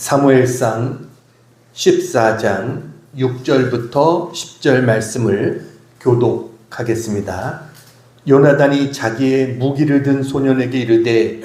사무엘상 14장 6절부터 10절 말씀을 교독하겠습니다. 요나단이 자기의 무기를 든 소년에게 이르되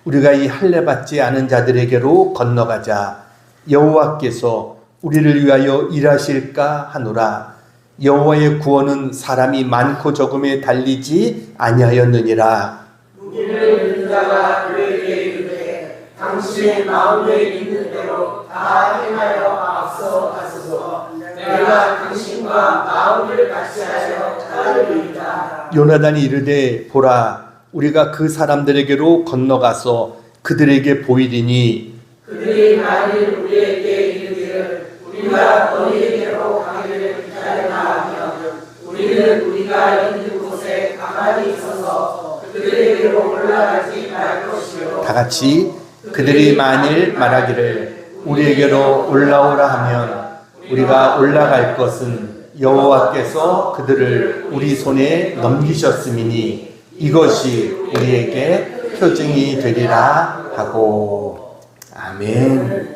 우리가 이 할례 받지 않은 자들에게로 건너가자. 여호와께서 우리를 위하여 일하실까 하노라. 여호와의 구원은 사람이 많고 적음에 달리지 아니하였느니라. 무기를 든 자가 그에게 이르되 당신의 마음에 있는 대로 다 행하여 앞서 가소서. 내가 당신과 마음을 같이 하여 따르리이다. 요나단이 이르되 보라, 우리가 그 사람들에게로 건너가서 그들에게 보이리니 그들이 만일 우리에게 이르기를 우리가 너희에게로 가기를 기다리라 하면 우리는 우리가 있는 곳에 가만히 있어서 그들에게로 올라가지 말 것이요. 다 같이 그들이 만일 말하기를 우리에게로 올라오라 하면 우리가 올라갈 것은 여호와께서 그들을 우리 손에 넘기셨음이니 이것이 우리에게 표징이 되리라 하고. 아멘.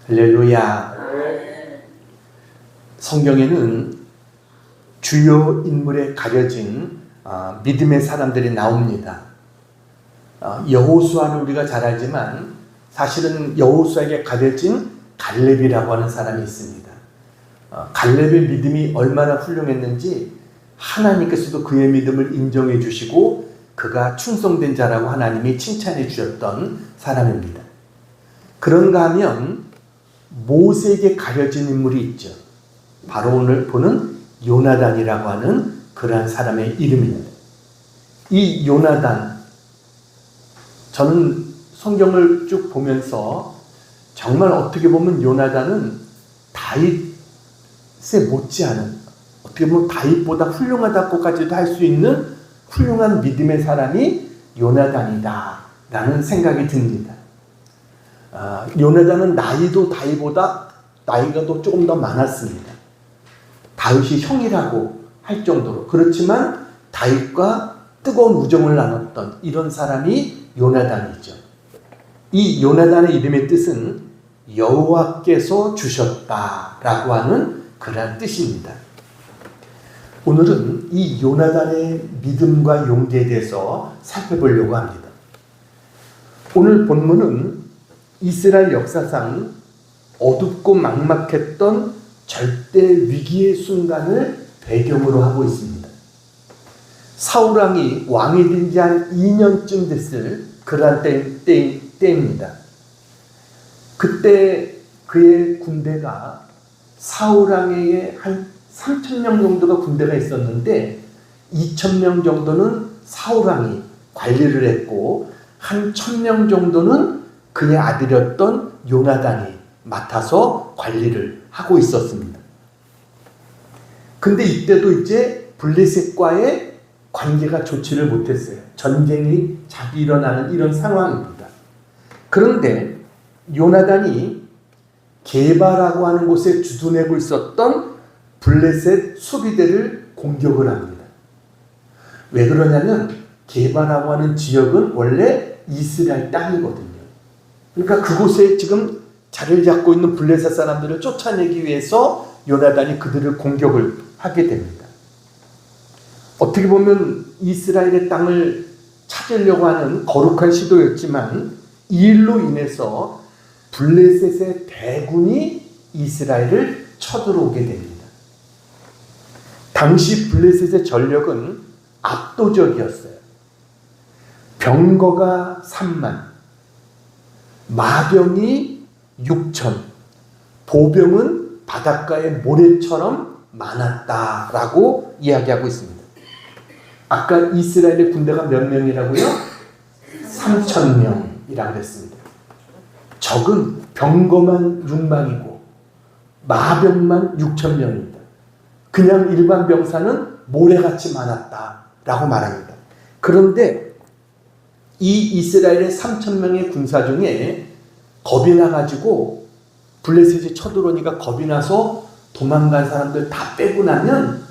할렐루야. 성경에는 주요 인물에 가려진 믿음의 사람들이 나옵니다. 여호수아는 우리가 잘 알지만 사실은 여호수아에게 가려진 갈렙이라고 하는 사람이 있습니다. 갈렙의 믿음이 얼마나 훌륭했는지 하나님께서도 그의 믿음을 인정해 주시고 그가 충성된 자라고 하나님이 칭찬해 주셨던 사람입니다. 그런가 하면 모세에게 가려진 인물이 있죠. 바로 오늘 보는 요나단이라고 하는 그러한 사람의 이름입니다. 이 요나단, 저는 성경을 쭉 보면서 정말 어떻게 보면 요나단은 다윗에 못지않은, 어떻게 보면 다윗보다 훌륭하다고까지도 할 수 있는 훌륭한 믿음의 사람이 요나단이다 라는 생각이 듭니다. 요나단은 나이도 다윗보다 나이가 조금 더 많았습니다. 다윗이 형이라고 할 정도로. 그렇지만 다윗과 뜨거운 우정을 나눴던 이런 사람이 요나단이죠. 이 요나단의 이름의 뜻은 여호와께서 주셨다라고 하는 그런 뜻입니다. 오늘은 이 요나단의 믿음과 용기에 대해서 살펴보려고 합니다. 오늘 본문은 이스라엘 역사상 어둡고 막막했던 절대 위기의 순간을 배경으로 하고 있습니다. 사울왕이 왕이 된 지 한 2년쯤 됐을 그러한 때입니다. 그때 그의 군대가 사울왕에게 한 3,000명 정도가 군대가 있었는데 2,000명 정도는 사울왕이 관리를 했고 한 1,000명 정도는 그의 아들이었던 요나단이 맡아서 관리를 하고 있었습니다. 근데 이때도 이제 블레셋과의 관계가 좋지를 못했어요. 전쟁이 자주 일어나는 이런 상황입니다. 그런데 요나단이 게바라고 하는 곳에 주둔하고 있었던 블레셋 수비대를 공격을 합니다. 왜 그러냐면 게바라고 하는 지역은 원래 이스라엘 땅이거든요. 그러니까 그곳에 지금 자리를 잡고 있는 블레셋 사람들을 쫓아내기 위해서 요나단이 그들을 공격을 하게 됩니다. 어떻게 보면 이스라엘의 땅을 찾으려고 하는 거룩한 시도였지만 이 일로 인해서 블레셋의 대군이 이스라엘을 쳐들어오게 됩니다. 당시 블레셋의 전력은 압도적이었어요. 병거가 3만, 마병이 6천, 보병은 바닷가의 모래처럼 많았다라고 이야기하고 있습니다. 아까 이스라엘의 군대가 몇 명이라고요? 3,000명이라고 했습니다. 적은 병거만 6만이고 마병만 6,000명입니다. 그냥 일반 병사는 모래같이 많았다라고 말합니다. 그런데 이 이스라엘의 3,000명의 군사 중에 겁이 나가지고 블레셋이 쳐들어오니까 겁이 나서 도망간 사람들 다 빼고 나면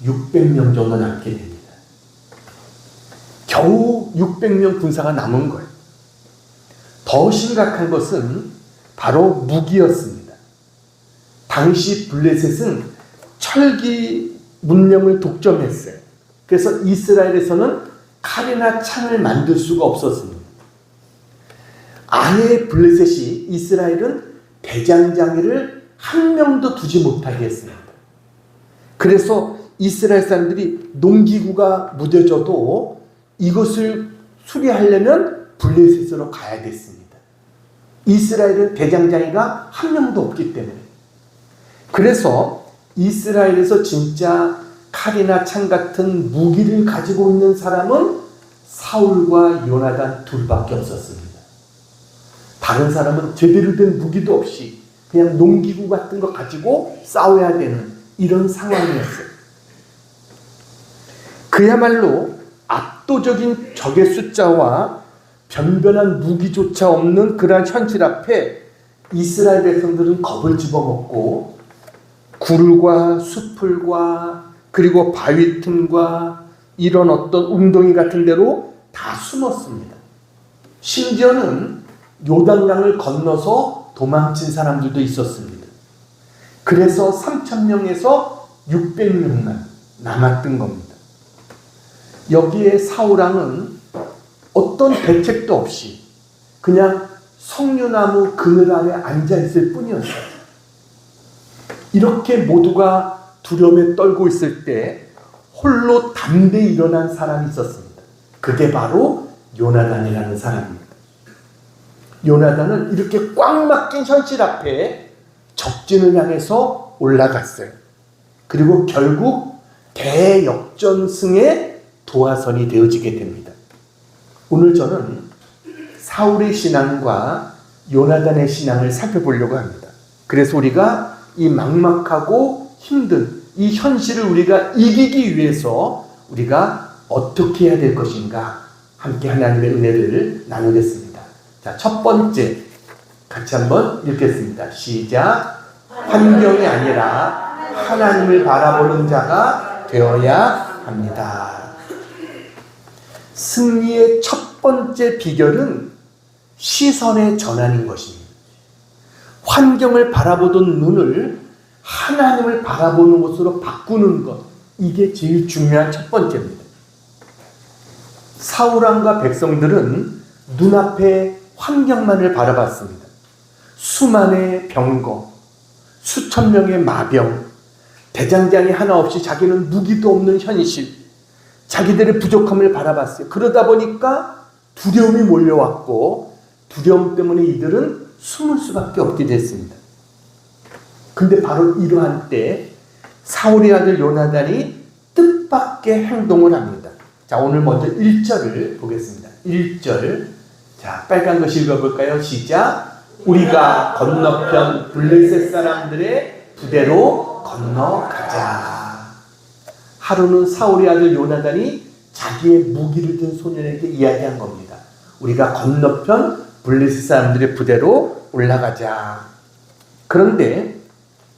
600명 정도 남게 됩니다. 겨우 600명 군사가 남은 거예요. 더 심각한 것은 바로 무기였습니다. 당시 블레셋은 철기 문명을 독점했어요. 그래서 이스라엘에서는 칼이나 창을 만들 수가 없었습니다. 아예 블레셋이 이스라엘은 대장장이를 한 명도 두지 못하게 했습니다. 그래서 이스라엘 사람들이 농기구가 무뎌져도 이것을 수리하려면 블레셋으로 가야 됐습니다. 이스라엘은 대장장이가 한 명도 없기 때문에. 그래서 이스라엘에서 진짜 칼이나 창 같은 무기를 가지고 있는 사람은 사울과 요나단 둘밖에 없었습니다. 다른 사람은 제대로 된 무기도 없이 그냥 농기구 같은 거 가지고 싸워야 되는 이런 상황이었어요. 그야말로 압도적인 적의 숫자와 변변한 무기조차 없는 그러한 현실 앞에 이스라엘 백성들은 겁을 집어먹고 굴과 수풀과 그리고 바위 틈과 이런 어떤 웅덩이 같은 데로 다 숨었습니다. 심지어는 요단강을 건너서 도망친 사람들도 있었습니다. 그래서 3,000명에서 600명만 남았던 겁니다. 여기에 사울왕은 어떤 대책도 없이 그냥 석류나무 그늘 아래 앉아있을 뿐이었어요. 이렇게 모두가 두려움에 떨고 있을 때 홀로 담대히 일어난 사람이 있었습니다. 그게 바로 요나단이라는 사람입니다. 요나단은 이렇게 꽉 막힌 현실 앞에 적진을 향해서 올라갔어요. 그리고 결국 대역전승의 도화선이 되어지게 됩니다. 오늘 저는 사울의 신앙과 요나단의 신앙을 살펴보려고 합니다. 그래서 우리가 이 막막하고 힘든 이 현실을 우리가 이기기 위해서 우리가 어떻게 해야 될 것인가 함께 하나님의 은혜를 나누겠습니다. 자, 첫 번째 같이 한번 읽겠습니다. 시작. 환경이 아니라 하나님을 바라보는 자가 되어야 합니다. 승리의 첫 번째 비결은 시선의 전환인 것입니다. 환경을 바라보던 눈을 하나님을 바라보는 것으로 바꾸는 것, 이게 제일 중요한 첫 번째입니다. 사울왕과 백성들은 눈앞에 환경만을 바라봤습니다. 수만의 병거, 수천 명의 마병, 대장장이 하나 없이 자기는 무기도 없는 현실, 자기들의 부족함을 바라봤어요. 그러다 보니까 두려움이 몰려왔고 두려움 때문에 이들은 숨을 수밖에 없게 됐습니다. 근데 바로 이러한 때 사울의 아들 요나단이 뜻밖의 행동을 합니다. 자, 오늘 먼저 1절을 보겠습니다. 1절. 자, 빨간 거 읽어볼까요? 시작. 우리가 건너편 블레셋 사람들의 부대로 건너가자. 하루는 사울의 아들 요나단이 자기의 무기를 든 소년에게 이야기한 겁니다. 우리가 건너편 블레셋 사람들의 부대로 올라가자. 그런데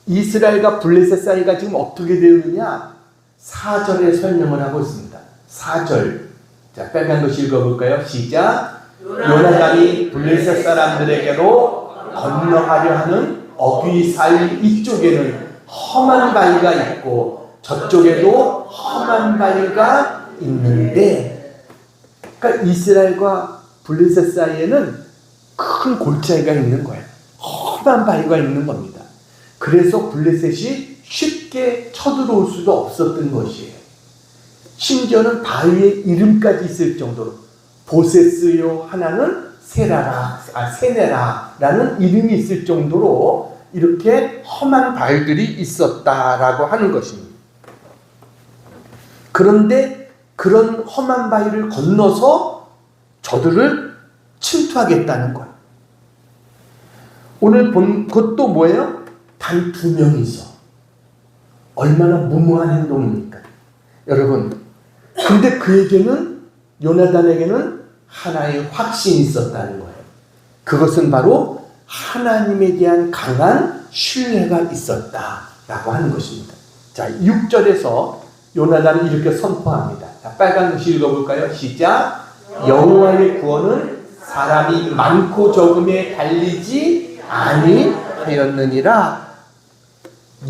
이스라엘과 블레셋 사이가 지금 어떻게 되었느냐? 4절에 설명을 하고 있습니다. 4절. 자, 빨간 거 읽어볼까요? 시작. 요나단이 블레셋 사람들에게로 건너가려 하는 어귀 사이 이쪽에는 험한 바위가 있고 저쪽에도 험한 바위가 있는데, 그러니까 이스라엘과 블레셋 사이에는 큰 골짜기가 있는 거예요. 험한 바위가 있는 겁니다. 그래서 블레셋이 쉽게 쳐들어올 수도 없었던 것이에요. 심지어는 바위에 이름까지 있을 정도로 보세스요 하나는 세네라라는 이름이 있을 정도로 이렇게 험한 바위들이 있었다라고 하는 것입니다. 그런데 그런 험한 바위를 건너서 저들을 침투하겠다는 거예요. 오늘 본 것도 뭐예요? 단 2명이서. 얼마나 무모한 행동입니까? 여러분, 근데 그에게는, 요나단에게는 하나의 확신이 있었다는 거예요. 그것은 바로 하나님에 대한 강한 신뢰가 있었다라고 하는 것입니다. 자, 6절에서 요나단이 이렇게 선포합니다. 자, 빨간 글씨 읽어볼까요? 시작. 여호와의 구원은 사람이 많고 적음에 달리지 아니하였느니라.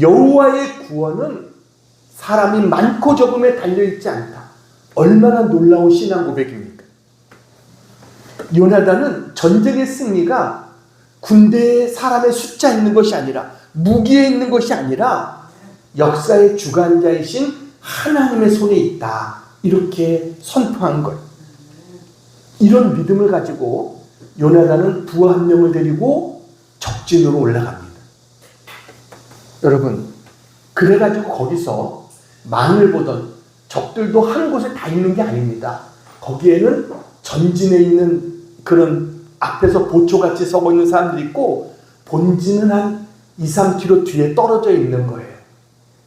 여호와의 구원은 사람이 많고 적음에 달려있지 않다. 얼마나 놀라운 신앙 고백입니까? 요나단은 전쟁의 승리가 군대에 사람의 숫자에 있는 것이 아니라, 무기에 있는 것이 아니라 역사의 주관자이신 하나님의 손에 있다, 이렇게 선포한 거예요. 이런 믿음을 가지고 요나단은 부하 한 명을 데리고 적진으로 올라갑니다. 여러분, 그래가지고 거기서 망을 보던 적들도 한 곳에 다 있는 게 아닙니다. 거기에는 전진에 있는 그런 앞에서 보초같이 서고 있는 사람들이 있고, 본진은 한 2-3km 뒤에 떨어져 있는 거예요.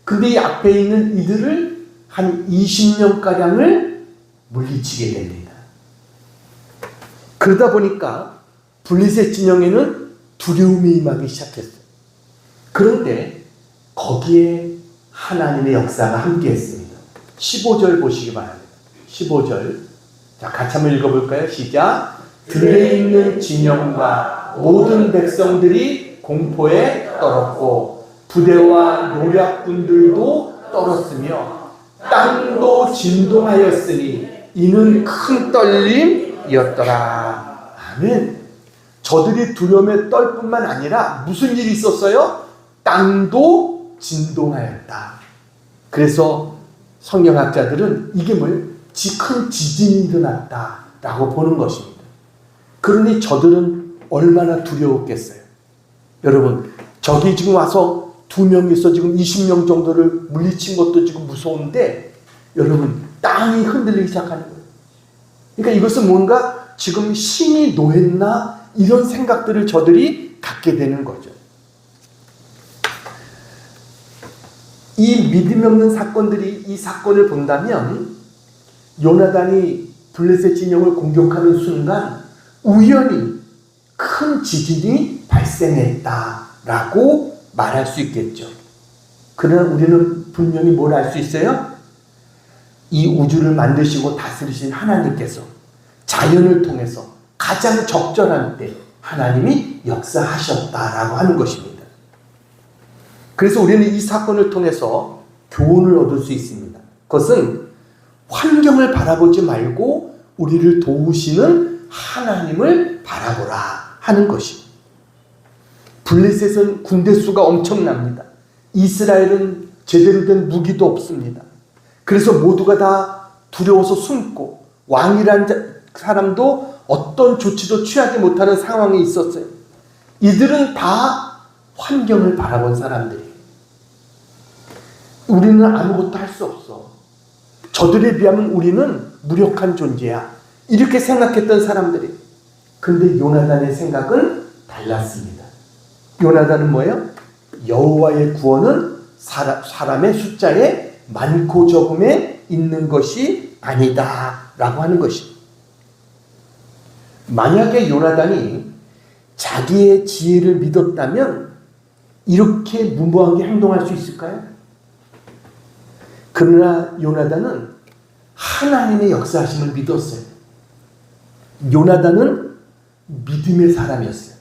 근데 이 앞에 있는 이들을 한 20명가량을 물리치게 됩니다. 그러다 보니까 블레셋 진영에는 두려움이 임하기 시작했어요. 그런데 거기에 하나님의 역사가 함께했습니다. 15절 보시기 바랍니다. 15절. 자, 같이 한번 읽어볼까요? 시작. 들에 있는 진영과 모든 백성들이 공포에 떨었고 부대와 노략군들도 떨었으며 땅도 진동하였으니 이는 큰 떨림이었더라. 아멘. 저들이 두려움에 떨 뿐만 아니라 무슨 일이 있었어요? 땅도 진동하였다. 그래서 성경학자들은 이게 큰 지진이 일어났다라고 보는 것입니다. 그러니 저들은 얼마나 두려웠겠어요. 여러분, 적이 지금 와서 2명이서 지금 20명 정도를 물리친 것도 지금 무서운데, 여러분, 땅이 흔들리기 시작하는 거예요. 그러니까 이것은 뭔가 지금 신이 노했나, 이런 생각들을 저들이 갖게 되는 거죠. 이 믿음이 없는 사건들이, 이 사건을 본다면 요나단이 블레셋 진영을 공격하는 순간 우연히 큰 지진이 발생했다라고 말할 수 있겠죠. 그러나 우리는 분명히 뭘 알 수 있어요? 이 우주를 만드시고 다스리신 하나님께서 자연을 통해서 가장 적절한 때 하나님이 역사하셨다라고 하는 것입니다. 그래서 우리는 이 사건을 통해서 교훈을 얻을 수 있습니다. 그것은 환경을 바라보지 말고 우리를 도우시는 하나님을 바라보라 하는 것입니다. 블레셋은 군대 수가 엄청납니다. 이스라엘은 제대로 된 무기도 없습니다. 그래서 모두가 다 두려워서 숨고, 왕이란 사람도 어떤 조치도 취하지 못하는 상황이 있었어요. 이들은 다 환경을 바라본 사람들이에요. 우리는 아무것도 할 수 없어. 저들에 비하면 우리는 무력한 존재야. 이렇게 생각했던 사람들이. 그런데 요나단의 생각은 달랐습니다. 요나단은 뭐예요? 여호와의 구원은 사람의 숫자에 많고 적음에 있는 것이 아니다 라고 하는 것입니다. 만약에 요나단이 자기의 지혜를 믿었다면 이렇게 무모하게 행동할 수 있을까요? 그러나 요나단은 하나님의 역사하심을 믿었어요. 요나단은 믿음의 사람이었어요.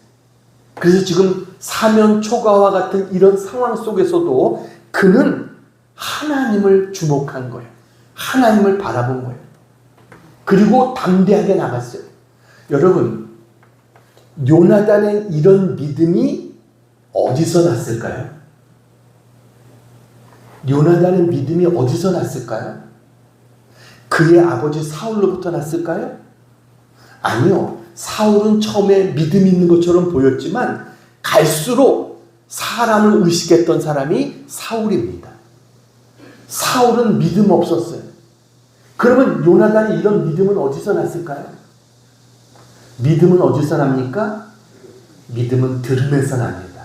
그래서 지금 사면 초가와 같은 이런 상황 속에서도 그는 하나님을 주목한 거예요. 하나님을 바라본 거예요. 그리고 담대하게 나갔어요. 여러분, 요나단의 이런 믿음이 어디서 났을까요? 요나단의 믿음이 어디서 났을까요? 그의 아버지 사울로부터 났을까요? 아니요. 사울은 처음에 믿음이 있는 것처럼 보였지만 갈수록 사람을 의식했던 사람이 사울입니다. 사울은 믿음 없었어요. 그러면 요나단이 이런 믿음은 어디서 났을까요? 믿음은 어디서 납니까? 믿음은 들음에서 납니다.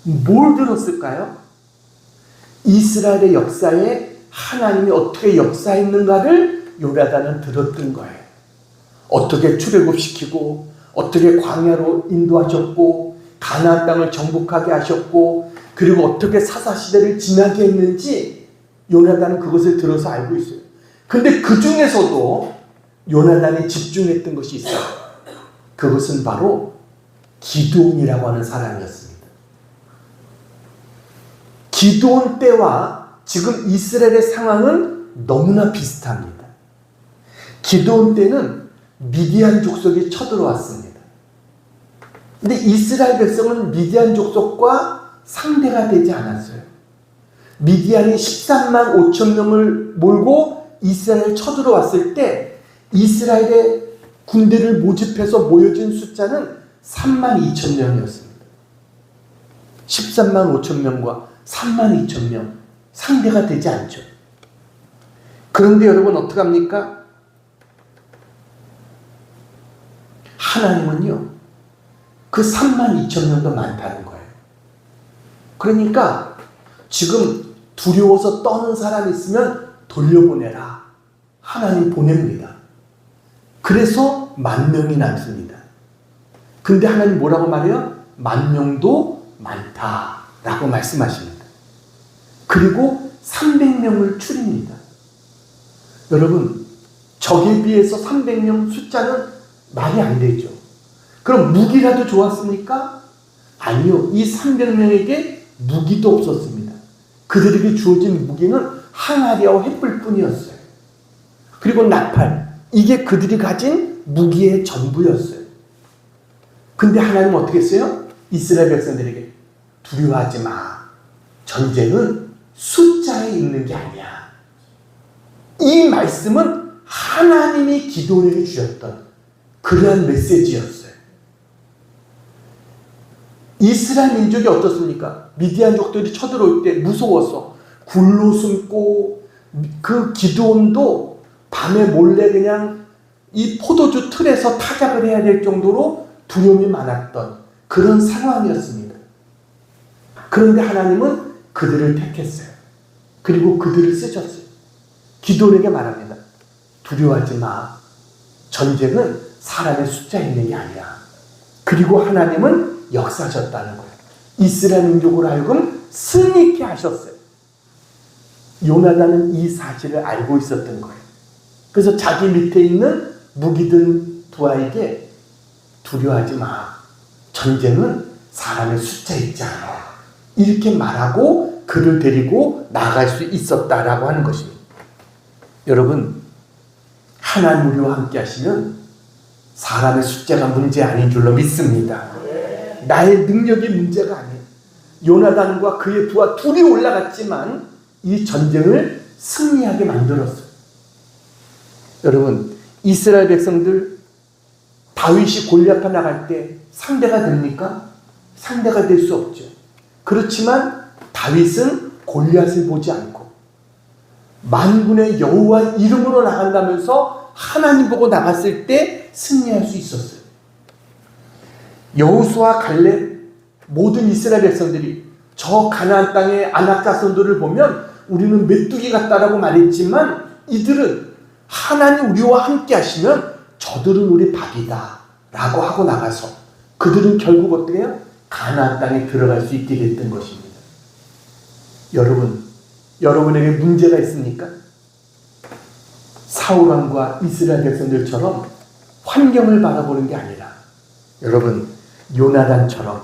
뭘 들었을까요? 이스라엘의 역사에 하나님이 어떻게 역사했는가를 요나단은 들었던 거예요. 어떻게 출애굽시키고, 어떻게 광야로 인도하셨고, 가나안 땅을 정복하게 하셨고, 그리고 어떻게 사사시대를 지나게 했는지 요나단은 그것을 들어서 알고 있어요. 근데 그 중에서도 요나단이 집중했던 것이 있어요. 그것은 바로 기드온이라고 하는 사람이었습니다. 기드온 때와 지금 이스라엘의 상황은 너무나 비슷합니다. 기드온 때는 미디안 족속이 쳐들어왔습니다. 근데 이스라엘 백성은 미디안 족속과 상대가 되지 않았어요. 미디안이 13만 5천 명을 몰고 이스라엘에 쳐들어왔을 때 이스라엘의 군대를 모집해서 모여진 숫자는 3만 2천 명이었습니다. 13만 5천 명과 3만 2천 명 상대가 되지 않죠. 그런데 여러분 어떡합니까? 하나님은요 그 3만 2천 명도 많다는 거예요. 그러니까 지금 두려워서 떠는 사람이 있으면 돌려보내라. 하나님 보냅니다. 그래서 10,000명이 남습니다. 근데 하나님 뭐라고 말해요? 10,000명도 많다라고 말씀하십니다. 그리고 300명을 줄입니다. 여러분 적에 비해서 300명 숫자는 말이 안 되죠. 그럼 무기라도 좋았습니까? 아니요. 이 300명에게 무기도 없었습니다. 그들에게 주어진 무기는 항아리와 횃불 뿐이었어요. 그리고 나팔. 이게 그들이 가진 무기의 전부였어요. 근데 하나님은 어떻게 했어요? 이스라엘 백성들에게 두려워하지 마. 전쟁은 숫자에 있는 게 아니야. 이 말씀은 하나님이 기드온에게 주셨던 그러한 메시지였어요. 이스라엘 민족이 어떻습니까? 미디안족들이 쳐들어올 때 무서워서 굴로 숨고 그 기드온도 밤에 몰래 그냥 이 포도주 틀에서 타작을 해야 될 정도로 두려움이 많았던 그런 상황이었습니다. 그런데 하나님은 그들을 택했어요. 그리고 그들을 쓰셨어요. 기드온에게 말합니다. 두려워하지 마. 전쟁은 사람의 숫자에 있는 게 아니야. 그리고 하나님은 역사하셨다는 거예요. 이스라엘 민족으로 하여금 승리케 하셨어요. 요나단은 이 사실을 알고 있었던 거예요. 그래서 자기 밑에 있는 무기든 두 아이에게 두려워하지 마. 전쟁은 사람의 숫자에 있지 않아. 이렇게 말하고 그를 데리고 나갈 수 있었다라고 하는 것입니다. 여러분, 하나님 우리와 함께 하시면 사람의 숫자가 문제 아닌 줄로 믿습니다. 나의 능력이 문제가 아니에요. 요나단과 그의 부하 둘이 올라갔지만 이 전쟁을 승리하게 만들었어요. 여러분, 이스라엘 백성들 다윗이 골리앗과 나갈 때 상대가 됩니까? 상대가 될 수 없죠. 그렇지만 다윗은 골리앗을 보지 않고 만군의 여호와 이름으로 나간다면서 하나님 보고 나갔을 때 승리할 수 있었어요. 여호수아 갈렙 모든 이스라엘 백성들이 저 가나안 땅의 아낙 자손들을 보면 우리는 메뚜기 같다라고 말했지만 이들은 하나님 우리와 함께 하시면 저들은 우리 밥이다 라고 하고 나가서 그들은 결국 어떻게 해요? 가나안 땅에 들어갈 수 있게 됐던 것입니다. 여러분, 여러분에게 문제가 있습니까? 사울왕과 이스라엘 백성들처럼 환경을 바라보는 게 아니라 여러분 요나단처럼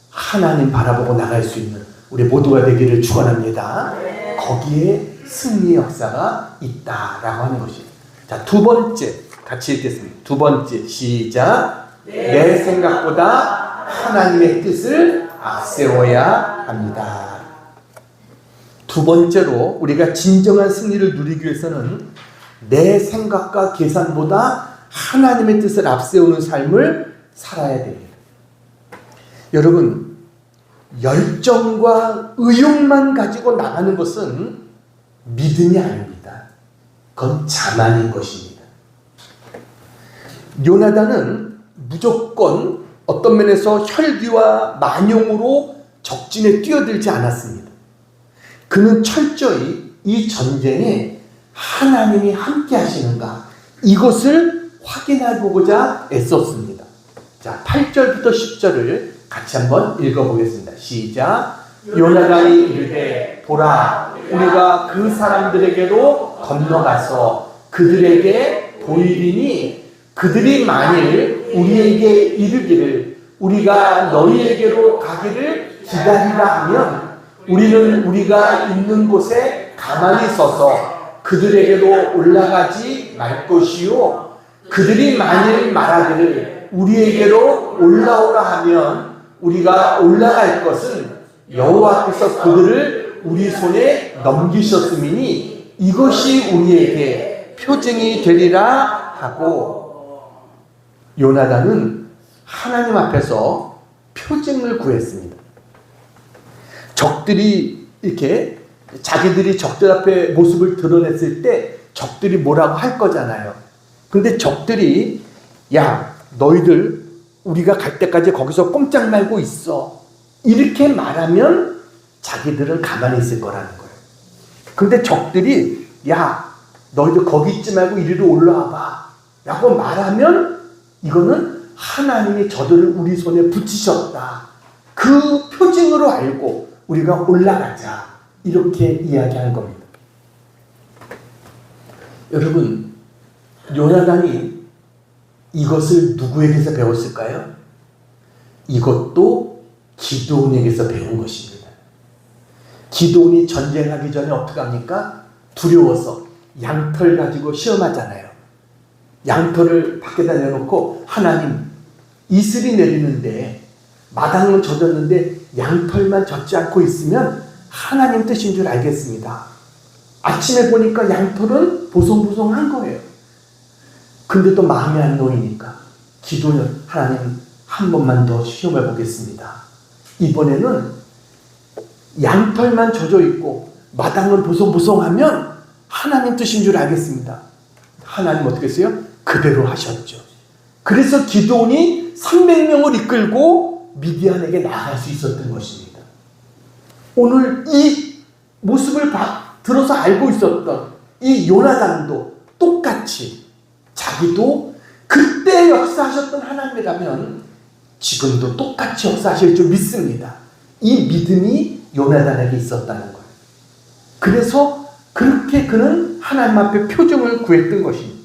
하나님 바라보고 나갈 수 있는 우리 모두가 되기를 축원합니다. 거기에 승리의 역사가 있다라고 하는 것입니다. 자, 두 번째 같이 읽겠습니다. 두 번째 시작. 내 생각보다 하나님의 뜻을 앞세워야 합니다. 두 번째로 우리가 진정한 승리를 누리기 위해서는 내 생각과 계산보다 하나님의 뜻을 앞세우는 삶을 살아야 됩니다. 여러분, 열정과 의욕만 가지고 나가는 것은 믿음이 아닙니다. 그건 자만인 것입니다. 요나단은 무조건 어떤 면에서 혈기와 만용으로 적진에 뛰어들지 않았습니다. 그는 철저히 이 전쟁에 하나님이 함께 하시는가 이것을 확인해 보고자 애썼습니다. 자, 8절부터 10절을 같이 한번 읽어보겠습니다. 시작. 요나단이 이르되 보라 우리가 그 사람들에게로 건너가서 그들에게 보이리니 그들이 만일 우리에게 이르기를 우리가 너희에게로 가기를 기다리라 하면 우리는 우리가 있는 곳에 가만히 서서 그들에게로 올라가지 말 것이요 그들이 만일 말하기를 우리에게로 올라오라 하면 우리가 올라갈 것은 여호와께서 그들을 우리 손에 넘기셨음이니 이것이 우리에게 표징이 되리라 하고, 요나단은 하나님 앞에서 표징을 구했습니다. 적들이 이렇게 자기들이 적들 앞에 모습을 드러냈을 때 적들이 뭐라고 할 거잖아요. 근데 적들이 야 너희들 우리가 갈 때까지 거기서 꼼짝 말고 있어 이렇게 말하면 자기들은 가만히 있을 거라는 거예요. 근데 적들이 야 너희들 거기 있지 말고 이리로 올라와 봐 라고 말하면 이거는 하나님이 저들을 우리 손에 붙이셨다, 그 표징으로 알고 우리가 올라가자 이렇게 이야기하는 겁니다. 여러분, 요나단이 이것을 누구에게서 배웠을까요? 이것도 기드온에게서 배운 것입니다. 기드온이 전쟁하기 전에 어떻게 합니까? 두려워서 양털 가지고 시험하잖아요. 양털을 밖에다 내놓고 하나님 이슬이 내리는데 마당은 젖었는데 양털만 젖지 않고 있으면 하나님 뜻인 줄 알겠습니다. 아침에 보니까 양털은 보송보송한 거예요. 근데 또 마음이 안 놓이니까 기도는 하나님 한 번만 더 시험해 보겠습니다. 이번에는 양털만 젖어 있고 마당은 보송보송하면 하나님 뜻인 줄 알겠습니다. 하나님 어떻게 했어요? 그대로 하셨죠. 그래서 기드온이 300명을 이끌고 미디안에게 나갈 수 있었던 것입니다. 오늘 이 모습을 들어서 알고 있었던 이 요나단도 똑같이 자기도 그때 역사하셨던 하나님이라면 지금도 똑같이 역사하실 줄 믿습니다. 이 믿음이 요나단에게 있었다는 거예요. 그래서 그렇게 그는 하나님 앞에 표징을 구했던 것입니다.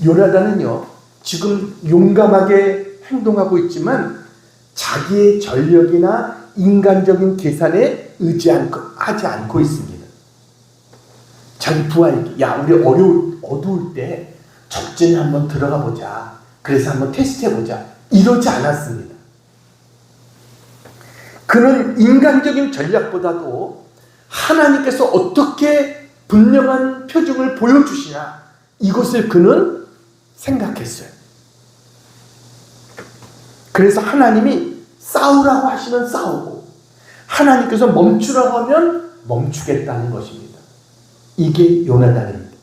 요나단은요, 지금 용감하게 행동하고 있지만 자기의 전력이나 인간적인 계산에 의지하지 않고 있습니다. 자기 부하에게 야 우리 어두울 때 적진에 한번 들어가 보자. 그래서 한번 테스트해 보자. 이러지 않았습니다. 그는 인간적인 전략보다도 하나님께서 어떻게 분명한 표징을 보여주시냐 이것을 그는 생각했어요. 그래서 하나님이 싸우라고 하시면 싸우고 하나님께서 멈추라고 하면 멈추겠다는 것입니다. 이게 요나단입니다.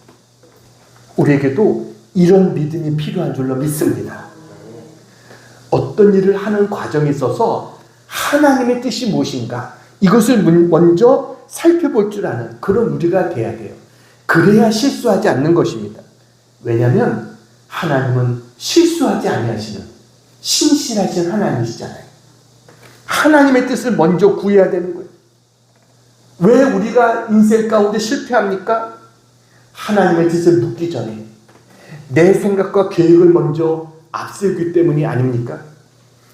우리에게도 이런 믿음이 필요한 줄로 믿습니다. 어떤 일을 하는 과정에 있어서 하나님의 뜻이 무엇인가 이것을 먼저 살펴볼 줄 아는 그런 우리가 돼야 돼요. 그래야 실수하지 않는 것입니다. 왜냐하면 하나님은 실수하지 아니하시는 신실하신 하나님이시잖아요. 하나님의 뜻을 먼저 구해야 되는 거예요. 왜 우리가 인생 가운데 실패합니까? 하나님의 뜻을 묻기 전에 내 생각과 계획을 먼저 앞세우기 때문이 아닙니까?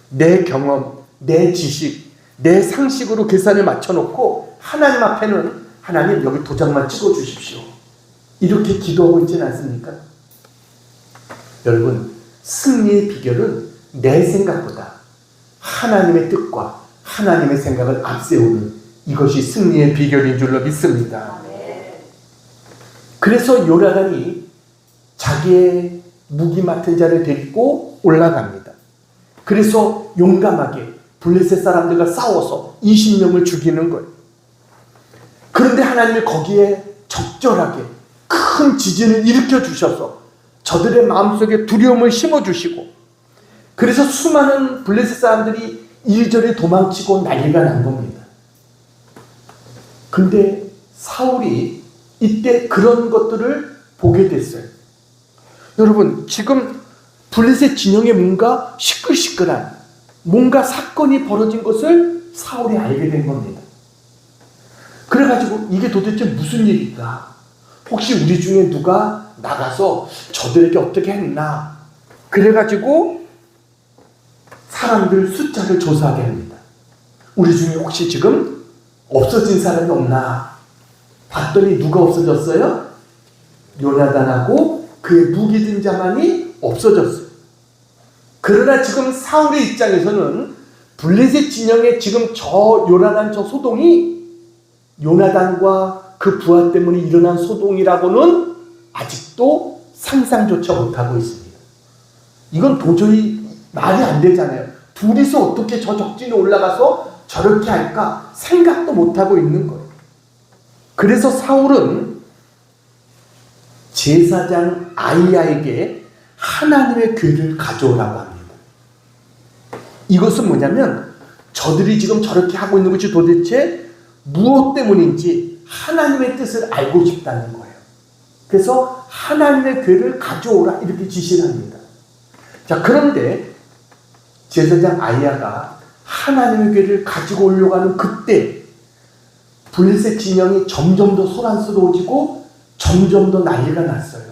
내 경험, 내 지식, 내 상식으로 계산을 맞춰놓고 하나님 앞에는 하나님 여기 도장만 찍어주십시오. 이렇게 기도하고 있지는 않습니까? 여러분, 승리의 비결은 내 생각보다 하나님의 뜻과 하나님의 생각을 앞세우는 이것이 승리의 비결인 줄로 믿습니다. 그래서 요나단이 자기의 무기 맡은 자를 데리고 올라갑니다. 그래서 용감하게 블레셋 사람들과 싸워서 20명을 죽이는 거예요. 그런데 하나님이 거기에 적절하게 큰 지진을 일으켜 주셔서 저들의 마음속에 두려움을 심어주시고 그래서 수많은 블레셋 사람들이 이리저리 도망치고 난리가 난 겁니다. 근데 사울이 이때 그런 것들을 보게 됐어요. 여러분, 지금 블레셋 진영에 뭔가 시끌시끌한 뭔가 사건이 벌어진 것을 사울이 알게 된 겁니다. 그래가지고 이게 도대체 무슨 일일까? 혹시 우리 중에 누가 나가서 저들에게 어떻게 했나? 그래가지고 사람들 숫자를 조사하게 합니다. 우리 중에 혹시 지금 없어진 사람이 없나 봤더니 누가 없어졌어요? 요나단하고 그의 무기 든 자만이 없어졌어요. 그러나 지금 사울의 입장에서는 블레셋 진영에 지금 저 요나단 저 소동이 요나단과 그 부하 때문에 일어난 소동이라고는 아직도 상상조차 못하고 있습니다. 이건 도저히 말이 안 되잖아요. 둘이서 어떻게 저 적진에 올라가서 저렇게 할까 생각도 못하고 있는 거예요. 그래서 사울은 제사장 아이야에게 하나님의 괴를 가져오라고 합니다. 이것은 뭐냐면 저들이 지금 저렇게 하고 있는 것이 도대체 무엇 때문인지 하나님의 뜻을 알고 싶다는 거예요. 그래서 하나님의 괴를 가져오라 이렇게 지시를 합니다. 자, 그런데 제사장 아이야가 하나님의 괴를 가지고 오려고 하는 그때 블레셋 진영이 점점 더 소란스러워지고 점점 더 난리가 났어요.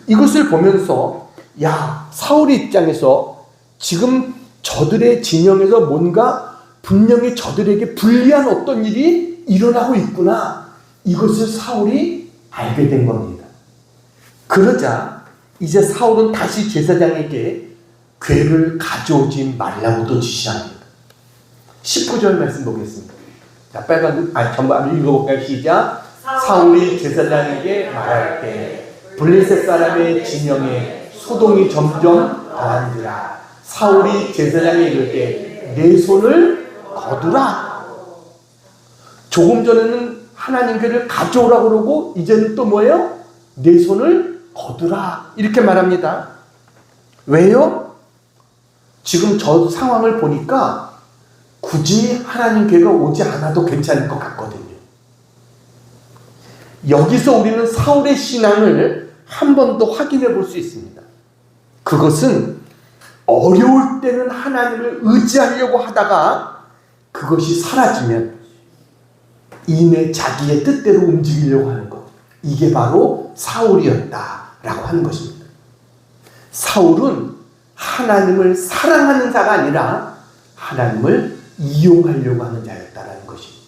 이것을 보면서 야, 사울의 입장에서 지금 저들의 진영에서 뭔가 분명히 저들에게 불리한 어떤 일이 일어나고 있구나. 이것을 사울이 알게 된 겁니다. 그러자 이제 사울은 다시 제사장에게 괴를 가져오지 말라고 또 지시합니다. 19절 말씀 보겠습니다. 자, 전부 한번 읽어볼까요? 시작. 사울이 제사장에게 말할 때 블레셋 사람의 진영에 소동이 점점 더한지라. 사울이 제사장에 이를 때 내 손을 거두라. 조금 전에는 하나님 괴를 가져오라고 그러고 이제는 또 뭐예요? 내 손을 거두라 이렇게 말합니다. 왜요? 지금 저 상황을 보니까 굳이 하나님 괴가 오지 않아도 괜찮을 것 같거든요. 여기서 우리는 사울의 신앙을 한 번 더 확인해 볼 수 있습니다. 그것은 어려울 때는 하나님을 의지하려고 하다가 그것이 사라지면 이내 자기의 뜻대로 움직이려고 하는 것. 이게 바로 사울이었다라고 하는 것입니다. 사울은 하나님을 사랑하는 자가 아니라 하나님을 이용하려고 하는 자였다라는 것입니다.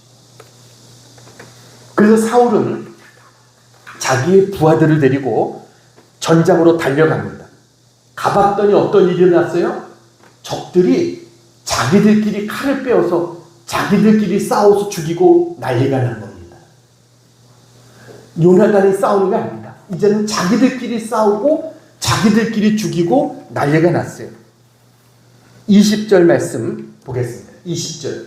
그래서 사울은 자기의 부하들을 데리고 전장으로 달려갑니다. 가봤더니 어떤 일이 일어났어요? 적들이 자기들끼리 칼을 빼어서 자기들끼리 싸워서 죽이고 난리가 난 겁니다. 요나단이 싸우는 게 아닙니다. 이제는 자기들끼리 싸우고 자기들끼리 죽이고 난리가 났어요. 20절 말씀 보겠습니다. 20절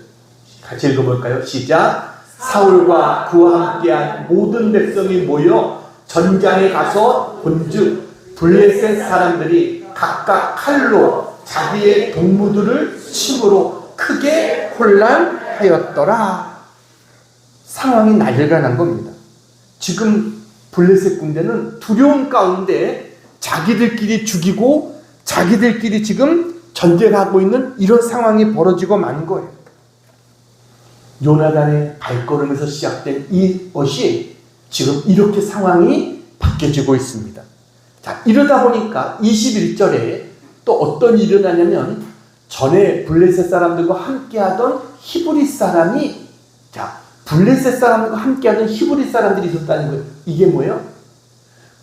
같이 읽어볼까요? 시작. 사울과 그와 함께한 모든 백성이 모여 전장에 가서 본즉 블레셋 사람들이 각각 칼로 자기의 동무들을 침으로 크게 혼란하였더라. 상황이 난리가 난 겁니다. 지금 블레셋 군대는 두려움 가운데 자기들끼리 죽이고 자기들끼리 지금 전쟁하고 있는 이런 상황이 벌어지고 만 거예요. 요나단의 발걸음에서 시작된 이것이 지금 이렇게 상황이 바뀌어지고 있습니다. 자, 이러다 보니까 21절에 또 어떤 일이 일어나냐면 전에 블레셋 사람들과 함께하던 히브리 사람이 블레셋 사람들과 함께하던 히브리 사람들이 있었다는 거예요. 이게 뭐예요?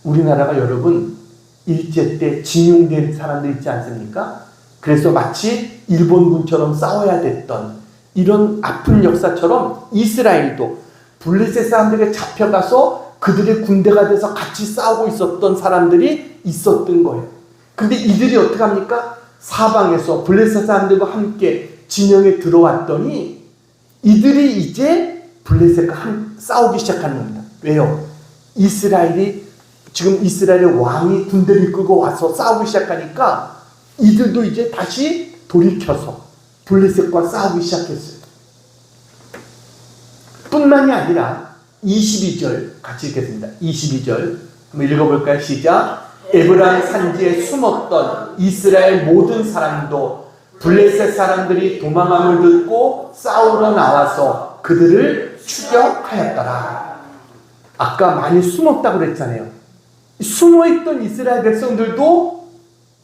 우리나라가 여러분 일제 때 징용된 사람들 있지 않습니까? 그래서 마치 일본군처럼 싸워야 됐던 이런 아픈 역사처럼 이스라엘도 블레셋 사람들에게 잡혀가서 그들의 군대가 돼서 같이 싸우고 있었던 사람들이 있었던 거예요. 근데 이들이 어떻게 합니까? 사방에서 블레셋 사람들과 함께 진영에 들어왔더니 이들이 이제 블레셋과 싸우기 시작하는 겁니다. 왜요? 지금 이스라엘의 왕이 군대를 이끌고 와서 싸우기 시작하니까 이들도 이제 다시 돌이켜서 블레셋과 싸우기 시작했어요. 뿐만이 아니라 22절 같이 읽겠습니다. 22절 한번 읽어볼까요? 시작. 에브라임 산지에 숨었던 이스라엘 모든 사람도 블레셋 사람들이 도망함을 듣고 싸우러 나와서 그들을 추격하였더라. 아까 많이 숨었다고 그랬잖아요. 숨어있던 이스라엘 백성들도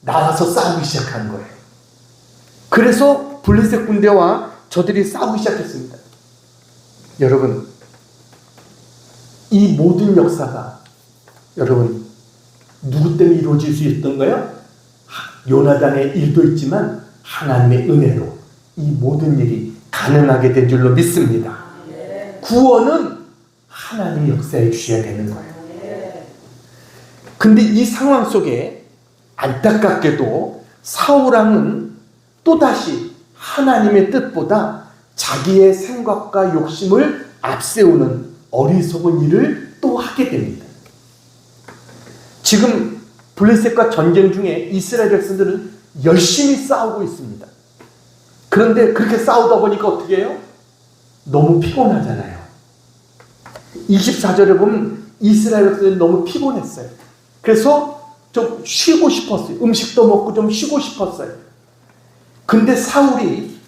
나와서 싸우기 시작한 거예요. 그래서 블레셋 군대와 저들이 싸우기 시작했습니다. 여러분, 이 모든 역사가 여러분 누구 때문에 이루어질 수 있던가요? 요나단의 일도 있지만 하나님의 은혜로 이 모든 일이 가능하게 된 줄로 믿습니다. 구원은 하나님의 역사에 주셔야 되는 거예요. 근데 이 상황 속에 안타깝게도 사울왕은 또다시 하나님의 뜻보다 자기의 생각과 욕심을 앞세우는 어리석은 일을 또 하게 됩니다. 지금 블레셋과 전쟁 중에 이스라엘 백성들은 열심히 싸우고 있습니다. 그런데 그렇게 싸우다 보니까 어떻게 해요? 너무 피곤하잖아요. 24절에 보면 이스라엘 백성들이 너무 피곤했어요. 그래서 좀 쉬고 싶었어요. 음식도 먹고 좀 쉬고 싶었어요. 근데 사울이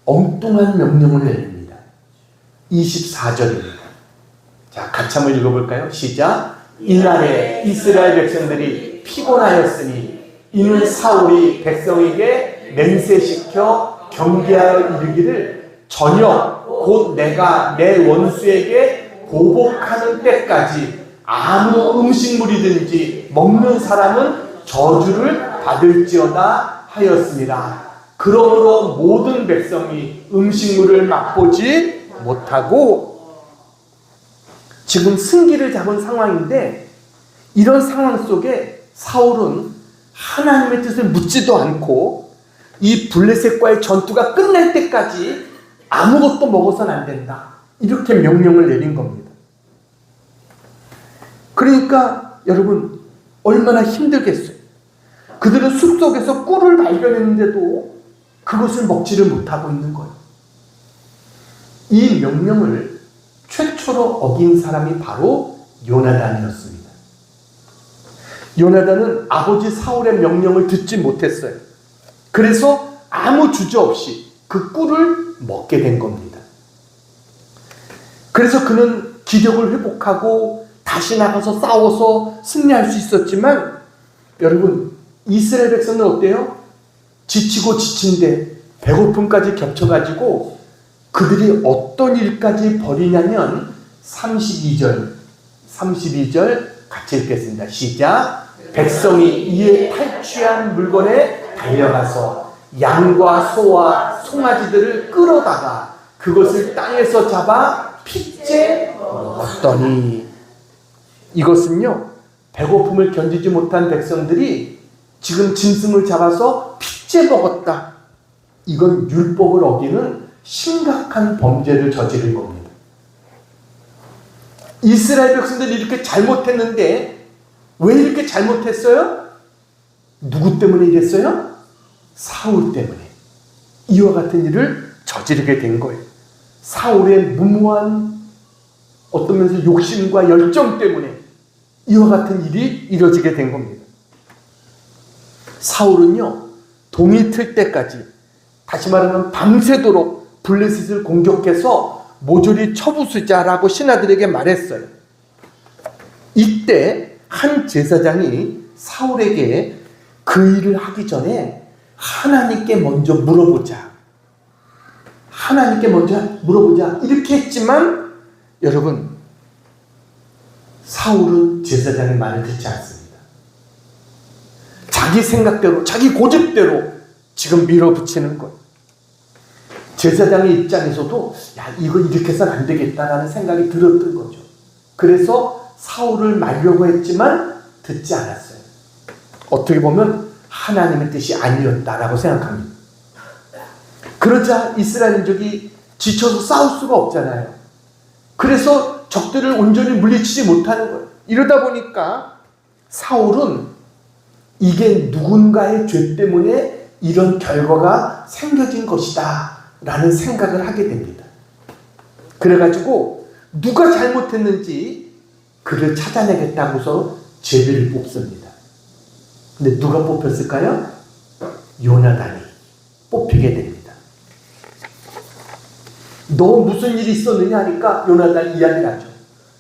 엉뚱한 명령을 내립니다. 24절입니다. 자, 같이 한번 읽어볼까요? 시작. 이날에 이스라엘 백성들이 피곤하였으니 이는 사울이 백성에게 맹세시켜 경계하여 이르기를 저녁 곧 내가 내 원수에게 보복하는 때까지 아무 음식물이든지 먹는 사람은 저주를 받을지어다 하였습니다. 그러므로 모든 백성이 음식물을 맛보지 못하고, 지금 승기를 잡은 상황인데 이런 상황 속에 사울은 하나님의 뜻을 묻지도 않고 이 블레셋과의 전투가 끝날 때까지 아무것도 먹어서는 안 된다, 이렇게 명령을 내린 겁니다. 그러니까 여러분 얼마나 힘들겠어요. 그들은 숲속에서 꿀을 발견했는데도 그것을 먹지를 못하고 있는 거예요. 이 명령을 최초로 어긴 사람이 바로 요나단이었습니다. 요나단은 아버지 사울의 명령을 듣지 못했어요. 그래서 아무 주저 없이 그 꿀을 먹게 된 겁니다. 그래서 그는 기력을 회복하고 다시 나가서 싸워서 승리할 수 있었지만, 여러분 이스라엘 백성은 어때요? 지치고 지친데 배고픔까지 겹쳐가지고 그들이 어떤 일까지 벌이냐면 32절 같이 읽겠습니다. 시작. 백성이 이에 탈취한 물건에 달려가서 양과 소와 송아지들을 끌어다가 그것을 땅에서 잡아 핏째 먹었더니, 이것은요 배고픔을 견디지 못한 백성들이 지금 짐승을 잡아서 핏째 먹었다, 이건 율법을 어기는 심각한 범죄를 저지른 겁니다. 이스라엘 백성들이 이렇게 잘못했는데 왜 이렇게 잘못했어요? 누구 때문에 이랬어요? 사울 때문에 이와 같은 일을 저지르게 된 거예요. 사울의 무모한 어떤 면에서 욕심과 열정 때문에 이와 같은 일이 이루어지게 된 겁니다. 사울은요 동이 틀 때까지, 다시 말하면 밤새도록 블레셋을 공격해서 모조리 쳐부수자라고 신하들에게 말했어요. 이때 한 제사장이 사울에게 그 일을 하기 전에 하나님께 먼저 물어보자 이렇게 했지만, 여러분 사울은 제사장의 말을 듣지 않습니다. 자기 생각대로, 자기 고집대로 지금 밀어붙이는 거예요. 제사장의 입장에서도 이거 이렇게 해서는 안 되겠다라는 생각이 들었던 거죠. 그래서 사울을 말려고 했지만 듣지 않았어요. 어떻게 보면 하나님의 뜻이 아니었다라고 생각합니다. 그러자 이스라엘 민족이 지쳐서 싸울 수가 없잖아요. 그래서 적들을 온전히 물리치지 못하는 거예요. 이러다 보니까 사울은 이게 누군가의 죄 때문에 이런 결과가 생겨진 것이다 라는 생각을 하게 됩니다. 그래가지고 누가 잘못했는지 그를 찾아내겠다고서 죄를 뽑습니다. 근데 누가 뽑혔을까요? 요나단이 뽑히게 됩니다. 너 무슨 일이 있었느냐 하니까 요나단이 이야기를 하죠.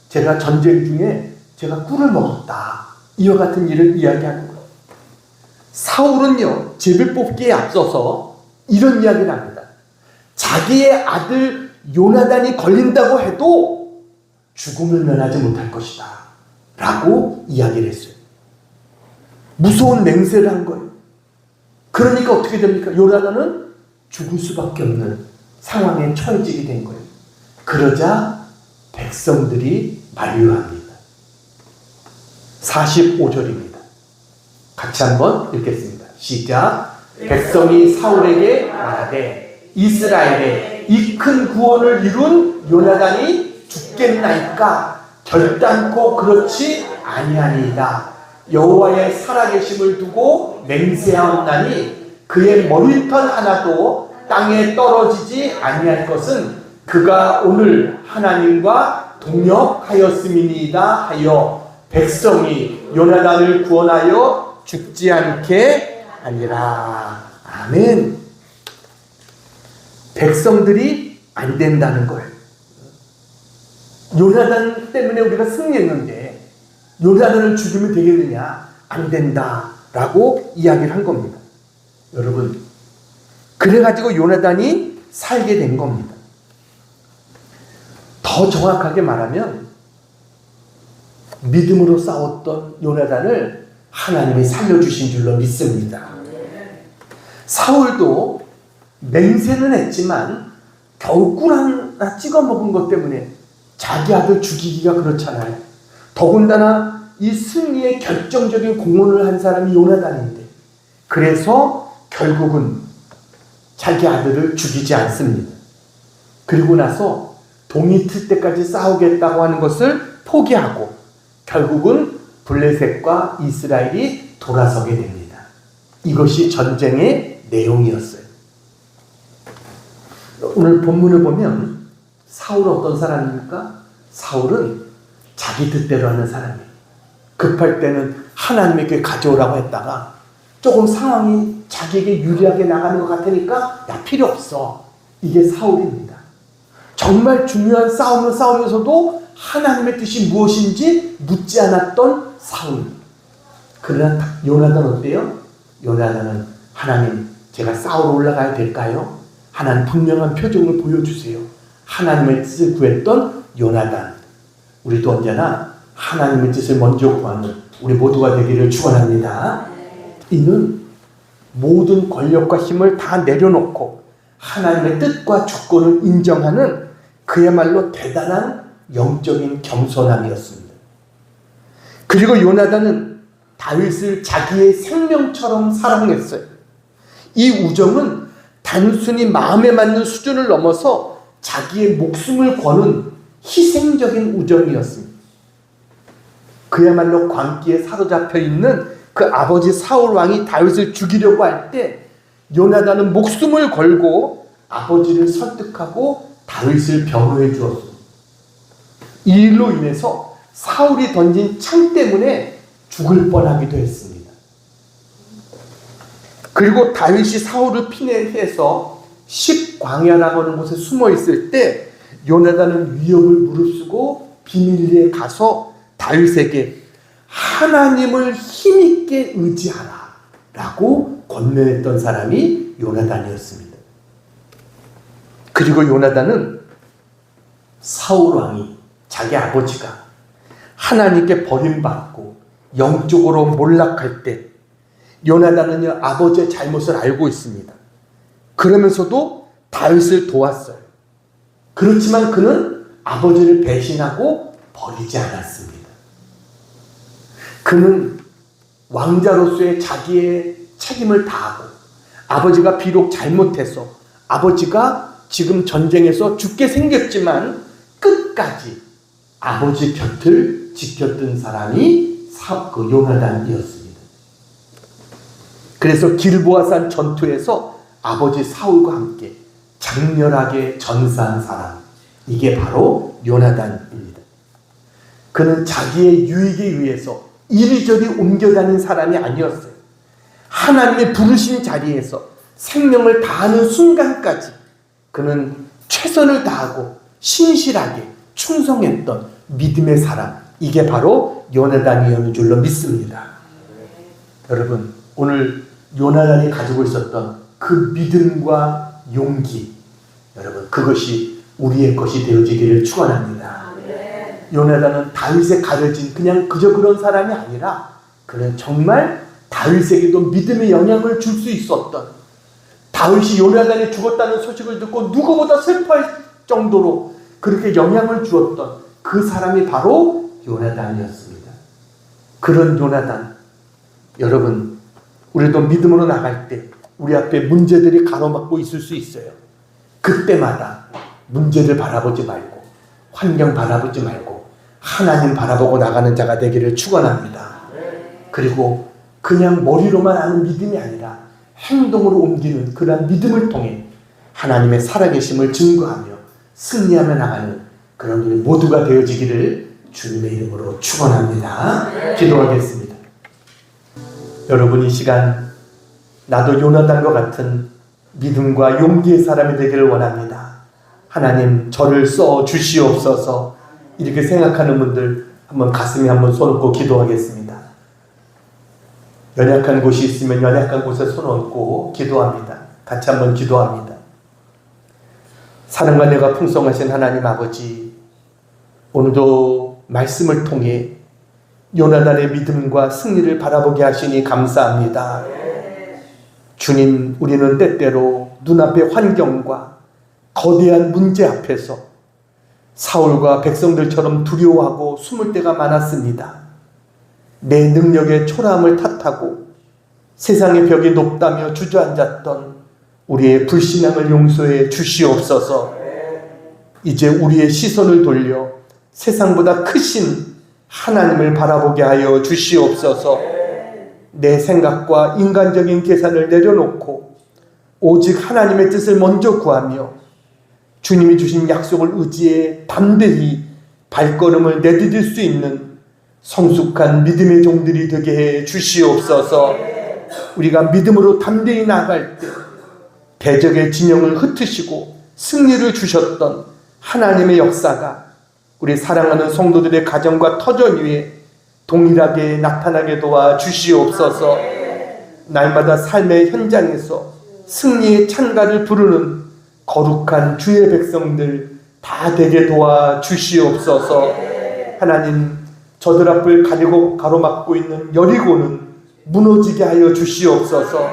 제가 전쟁 중에 제가 꿀을 먹었다, 이와 같은 일을 이야기하는 거예요. 사울은요 제비 뽑기에 앞서서 이런 이야기를 합니다. 자기의 아들 요나단이 걸린다고 해도 죽음을 면하지 못할 것이다 라고 이야기를 했어요. 무서운 맹세를 한 거예요. 그러니까 어떻게 됩니까? 요나단은 죽을 수밖에 없는 상황에 처해지게 된 거예요. 그러자 백성들이 만류합니다. 45절입니다. 같이 한번 읽겠습니다. 시작. 백성이 사울에게 말하되 이스라엘에 이 큰 구원을 이룬 요나단이 죽겠나이까? 결단코 그렇지 아니하니이다. 여호와의 살아계심을 두고 맹세하옵나니 그의 머리털 하나도 땅에 떨어지지 아니할 것은 그가 오늘 하나님과 동역하였음이니이다 하여 백성이 요나단을 구원하여 죽지 않게 하니라. 아멘. 백성들이 안 된다는 거예요. 요나단 때문에 우리가 승리했는데 요나단을 죽이면 되겠느냐? 안 된다라고 이야기를 한 겁니다. 여러분, 그래가지고 요나단이 살게 된 겁니다. 더 정확하게 말하면 믿음으로 싸웠던 요나단을 하나님이 살려주신 줄로 믿습니다. 사울도 맹세는 했지만 겨우 꿀 하나 찍어 먹은 것 때문에 자기 아들 죽이기가 그렇잖아요. 더군다나 이 승리의 결정적인 공헌을 한 사람이 요나단인데, 그래서 결국은 자기 아들을 죽이지 않습니다. 그리고 나서 동이 틀 때까지 싸우겠다고 하는 것을 포기하고 결국은 블레셋과 이스라엘이 돌아서게 됩니다. 이것이 전쟁의 내용이었어요. 오늘 본문을 보면 사울은 어떤 사람입니까? 사울은 자기 뜻대로 하는 사람이에요. 급할 때는 하나님에게 가져오라고 했다가 조금 상황이 자기에게 유리하게 나가는 것 같으니까 야, 필요 없어. 이게 사울입니다. 정말 중요한 싸움을 싸우면서도 하나님의 뜻이 무엇인지 묻지 않았던 사울. 그러나 요나단 어때요? 요나단은 하나님, 제가 싸우러 올라가야 될까요? 하나님 분명한 표정을 보여주세요. 하나님의 뜻을 구했던 요나단. 우리도 언제나 하나님의 뜻을 먼저 구하는 우리 모두가 되기를 축원합니다. 이는 모든 권력과 힘을 다 내려놓고 하나님의 뜻과 주권을 인정하는 그야말로 대단한 영적인 겸손함이었습니다. 그리고 요나단은 다윗을 자기의 생명처럼 사랑했어요. 이 우정은 단순히 마음에 맞는 수준을 넘어서 자기의 목숨을 거는 희생적인 우정이었습니다. 그야말로 광기에 사로잡혀 있는 그 아버지 사울 왕이 다윗을 죽이려고 할 때 요나단은 목숨을 걸고 아버지를 설득하고 다윗을 변호해 주었습니다. 이 일로 인해서 사울이 던진 창 때문에 죽을 뻔하기도 했습니다. 그리고 다윗이 사울을 피해서 십광야라고 하는 곳에 숨어 있을 때 요나단은 위협을 무릅쓰고 비밀리에 가서 다윗에게 하나님을 힘있게 의지하라 라고 권면했던 사람이 요나단이었습니다. 그리고 요나단은 사울 왕이, 자기 아버지가 하나님께 버림받고 영적으로 몰락할 때 요나단은요, 아버지의 잘못을 알고 있습니다. 그러면서도 다윗을 도왔어요. 그렇지만 그는 아버지를 배신하고 버리지 않았습니다. 그는 왕자로서의 자기의 책임을 다하고 아버지가 비록 잘못해서 아버지가 지금 전쟁에서 죽게 생겼지만 끝까지 아버지 곁을 지켰던 사람이 그 요나단이었습니다. 그래서 길보아산 전투에서 아버지 사울과 함께 장렬하게 전사한 사람, 이게 바로 요나단입니다. 그는 자기의 유익에 위해서 이리저리 옮겨다닌 사람이 아니었어요. 하나님의 부르신 자리에서 생명을 다하는 순간까지 그는 최선을 다하고 신실하게 충성했던 믿음의 사람, 이게 바로 요나단이었는 줄로 믿습니다. 여러분, 오늘 요나단이 가지고 있었던 그 믿음과 용기, 여러분 그것이 우리의 것이 되어지기를 축원합니다. 요나단은 다윗에 가려진 그냥 그저 그런 사람이 아니라 그는 정말 다윗에게도 믿음의 영향을 줄 수 있었던, 다윗이 요나단이 죽었다는 소식을 듣고 누구보다 슬퍼할 정도로 그렇게 영향을 주었던 그 사람이 바로 요나단이었습니다. 그런 요나단, 여러분 우리도 믿음으로 나갈 때 우리 앞에 문제들이 가로막고 있을 수 있어요. 그때마다 문제를 바라보지 말고 환경 바라보지 말고 하나님 바라보고 나가는 자가 되기를 축원합니다. 그리고 그냥 머리로만 아는 믿음이 아니라 행동으로 옮기는 그러한 믿음을 통해 하나님의 살아계심을 증거하며 승리하며 나가는 그런 우리 모두가 되어지기를 주님의 이름으로 축원합니다. 기도하겠습니다. 여러분 이 시간 나도 요나단과 같은 믿음과 용기의 사람이 되기를 원합니다. 하나님 저를 써 주시옵소서. 이렇게 생각하는 분들 한번 가슴에 한번 손 얹고 기도하겠습니다. 연약한 곳이 있으면 연약한 곳에 손 얹고 기도합니다. 같이 한번 기도합니다. 사랑과 내가 풍성하신 하나님 아버지, 오늘도 말씀을 통해 요나단의 믿음과 승리를 바라보게 하시니 감사합니다. 주님, 우리는 때때로 눈앞의 환경과 거대한 문제 앞에서 사울과 백성들처럼 두려워하고 숨을 때가 많았습니다. 내 능력의 초라함을 탓하고 세상의 벽이 높다며 주저앉았던 우리의 불신앙을 용서해 주시옵소서. 이제 우리의 시선을 돌려 세상보다 크신 하나님을 바라보게 하여 주시옵소서. 내 생각과 인간적인 계산을 내려놓고 오직 하나님의 뜻을 먼저 구하며 주님이 주신 약속을 의지해 담대히 발걸음을 내디딜 수 있는 성숙한 믿음의 종들이 되게 해 주시옵소서. 우리가 믿음으로 담대히 나아갈 때 대적의 진영을 흩으시고 승리를 주셨던 하나님의 역사가 우리 사랑하는 성도들의 가정과 터전 위에 동일하게 나타나게 도와 주시옵소서. 날마다 삶의 현장에서 승리의 찬가를 부르는 거룩한 주의 백성들 다 되게 도와 주시옵소서. 하나님, 저들 앞을 가로막고 있는 여리고는 무너지게 하여 주시옵소서.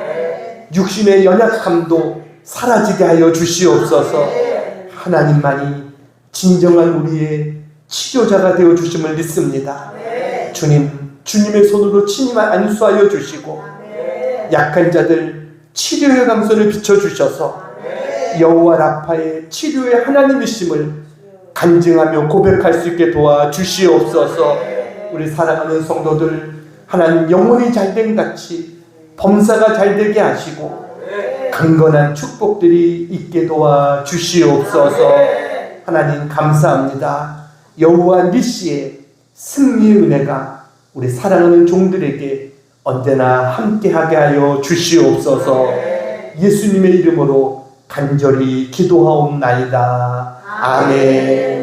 육신의 연약함도 사라지게 하여 주시옵소서. 하나님만이 진정한 우리의 치료자가 되어 주심을 믿습니다. 주님, 주님의 손으로 친히 안수하여 주시고 약한 자들 치료의 강선을 비춰주셔서 여호와 라파의 치료의 하나님이심을 간증하며 고백할 수 있게 도와주시옵소서. 우리 사랑하는 성도들, 하나님 영혼이 잘된 같이 범사가 잘되게 하시고 강건한 축복들이 있게 도와주시옵소서. 하나님 감사합니다. 여호와 니시의 승리의 은혜가 우리 사랑하는 종들에게 언제나 함께하게 하여 주시옵소서. 예수님의 이름으로 간절히 기도하옵나이다. 아멘.